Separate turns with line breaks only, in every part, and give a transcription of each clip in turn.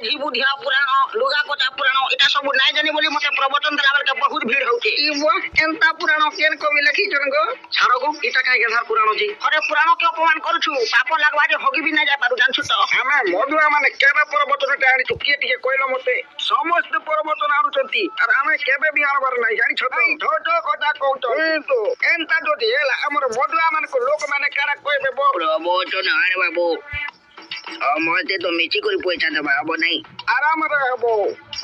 माझी बुधिया पुराण लुगा कोटा पुराण এটা सब নাই জানি বলি মতে প্রবচন দেলা বেলকে বহুত ভিড় হউছে ইবো এন্তা পুরাণ কেন কবি লিখিছন গো ছাড়ো গো এটা কাই গেধার পুরাণ জি আরে পুরাণ কে অপমান করছু পাপ লাগবা যে হগি বি না যায় পারু জানছু তো আমি মধুয়া মানে কেবে প্রবচনটা আনিছু কে টিকে কইলো মতে সমস্ত প্রবচন আনুচন্তি আর আমি কেবে বি আনবার নাই জানিছ তো ছোট কথা কউতো তো এন্তা যদি এলা আমার মধুয়া মানে লোক মানে কারা কইবে প্রবচন আরে বাবু মতে তো মিছি করে পয়সা দেবা হবো নাই আরাম রে হবো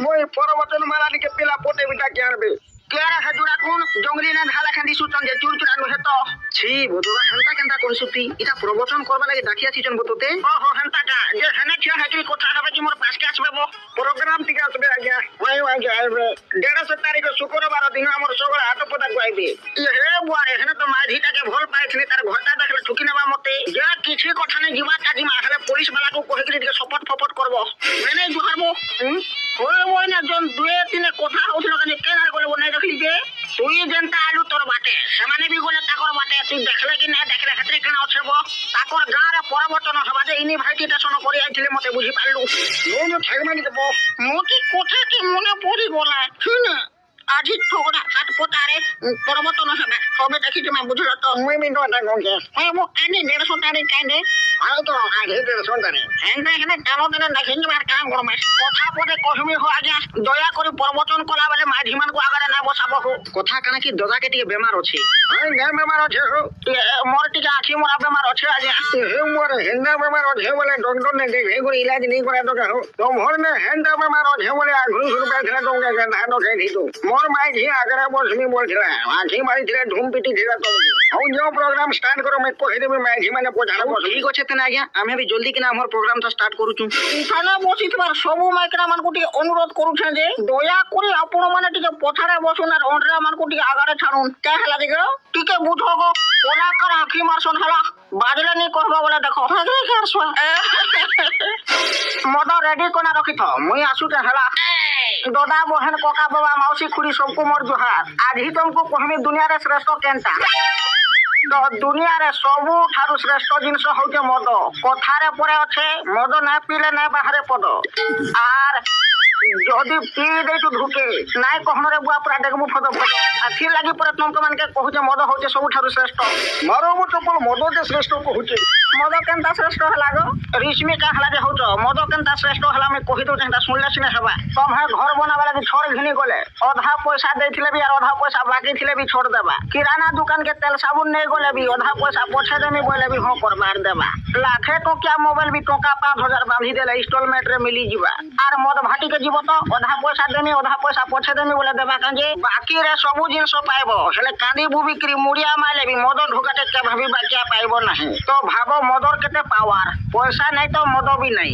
মই প্রবচন মারানিকে পিলা পটে বিটা কে আনবে কেরা হাজুরা কোন জঙ্গলি না ঢালা খান্দি সুতন যে চুরচুরা নহে তো ছি বদুরা হেনতা কেনতা কোন সুতি এটা প্রবচন করবা লাগি ডাকিয়া ছিজন বততে ওহো হেনতা কা যে হেনে ছিয়া হাকি কথা হবে কি মোর পাসকে আসবে বো প্রোগ্রাম টিকে আসবে আজ্ঞা ওই আজ্ঞা আইবে 150 তারিখ শুক্রবার দিন আমার সগড় হাট পদা কইবে হে বুয়ারে হেনে তো মাঝিটাকে ভল পাইছনি তার ঘরটা দেখলে ঠুকি নেবা মতে যে কিছু কথা নাই জিমা কাজি মা হলে পুলিশ বালা কো কহিলি টিকে সপট ফপট করব মেনে জুহারবো ওই ওই না জন দুয়ে তিনে কথা উঠলো কেন কেন আর বলে বনাই দেখলি যে তুই যেনতা আলু তোর বাটে সমানে বি গলে তাকর বাটে তুই দেখলে কি না দেখলে হাতরে কেন অছব তাকর গারে পরবর্তন হবা যে ইনি ভাইটিটা শোনো করি আইছিলে মতে বুঝি পারলু নো ঠাকমানি দেব মোটি কথা কি মনে পড়ি বলা শুনে আজি ঠোকরা হাত পোতারে পরবর্তন হবে হবে দেখি তুমি বুঝলো তো মুই মিনো না গঙ্গে হ্যাঁ মো আনি 150 তারিখ কাইনে আর তো আগে 150 তারিখ এন্ড এখানে কাম দেন না কিন্তু আর কাম করমে কথা পড়ে কহমি হো আজ্ঞা দয়া করে পরবর্তন কলা বলে মাঝি মানকু আগারে না বসাবো কথা কানা কি দদাকে টিকে বেমার আছে আই না বেমার আছে মোর টিকে আখি মোরা বেমার আছে আজ্ঞা হে মোর হেন্দা বেমার আছে বলে ডক্টর ने देख हे করে ইলাজ নেই করে তো हो तो मोर ने हेंदा बेमार আছে বলে আগুন শুরু করে দঙ্গা কেন হানো কে দিতো মোর মাঝি আগারে বসমি বলছিল আখি মারি দিলে ধুম পিটি দিলা তো হউ जो प्रोग्राम स्टार्ट करो मैं कहि देबे माঝি মানে পছাড়া বস ঠিক আছে তেনা আজ্ঞা আমি भी जल्दी किना हमर प्रोग्राम तो स्टार्ट करू छु थाना बसी তোমার সবু মাইকরা মানকু টিকে অনুরোধ করুছেন যে দয়া করে আপন মানে টিকে পছাড়া বসুন আর অন্ডরা মানকু টিকে আগারে ছাড়ুন কে হেলা দিগো টিকে বুঝো গো কোলা কর আখি মারছন হেলা বাজলে নি করবা বলে দেখো হে করছবা মদ রেডি কোনা রখিথ মুই আসুতে হেলা দাদা বহেন কোকা বাবা মাউসী খুড়ি সবকু মোর জোহার আজি তুমকু কহমি দুনিয়ারে শ্রেষ্ঠ কেনতা তো দুনিয়ারে সবু ঠারু শ্রেষ্ঠ জিনিস হচ্ছে মদ কথারে পরে আছে মদ না পিলে না বাহারে পদ আর যদি পি দেইছু ঢুকে নাই কহনরে বুয়া পুরা দেখবু ফদ ফদ আথি লাগি পরে তুমকে মানকে কহুছে মদ হচ্ছে সবু ঠারু শ্রেষ্ঠ মারো মত পল মদ যে শ্রেষ্ঠ কহুছে মদ কেনতা শ্রেষ্ঠ হলা গো রিশমি কা হলা যে হউছ মদ কেনতা শ্রেষ্ঠ হলা আমি কহি দউ তেনতা শুনলে সিনে হেবা তোমে ঘর বনাবা লাগি ছড় ঘিনি গলে অধা পয়সা দেইছিলে বি আর অধা পয়সা বাকি ছিলে বি छोड़ দেবা কিরানা দোকান के तेल साबुन नहीं गले भी অধা পয়সা পছে দেমি বলে বি হ করবার দেবা লাখে টকিয়া মোবাইল বি টকা 5000 বাঁধি দেলে ইনস্টলমেন্ট রে মিলি ଯିବା আর মদ ভাটি के जीव तो অধা পয়সা দেমি অধা পয়সা পছে দেমি বলে দেবা কাজে বাকি রে সবু জিনিস পাইব হেলে কাঁদি বু বিক্রি মুড়িয়া মাইলে বি মদ ঢোকাতে কে ভাবি বাকিয়া পাইব ନାହିଁ তো ভাবো মদর কেতে পাওয়ার পয়সা নাই তো মদ বি নাই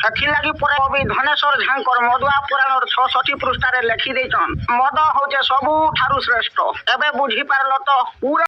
হেথি লাগি পরে কবি ধনেশ্বর ঝাঙ্কর মদুয়া পুরাণর 66 পৃষ্ঠারে লেখি দেইছন মদ হচ্ছে সবু ঠারু শ্রেষ্ঠ এবে বুঝি পারল তো পুরা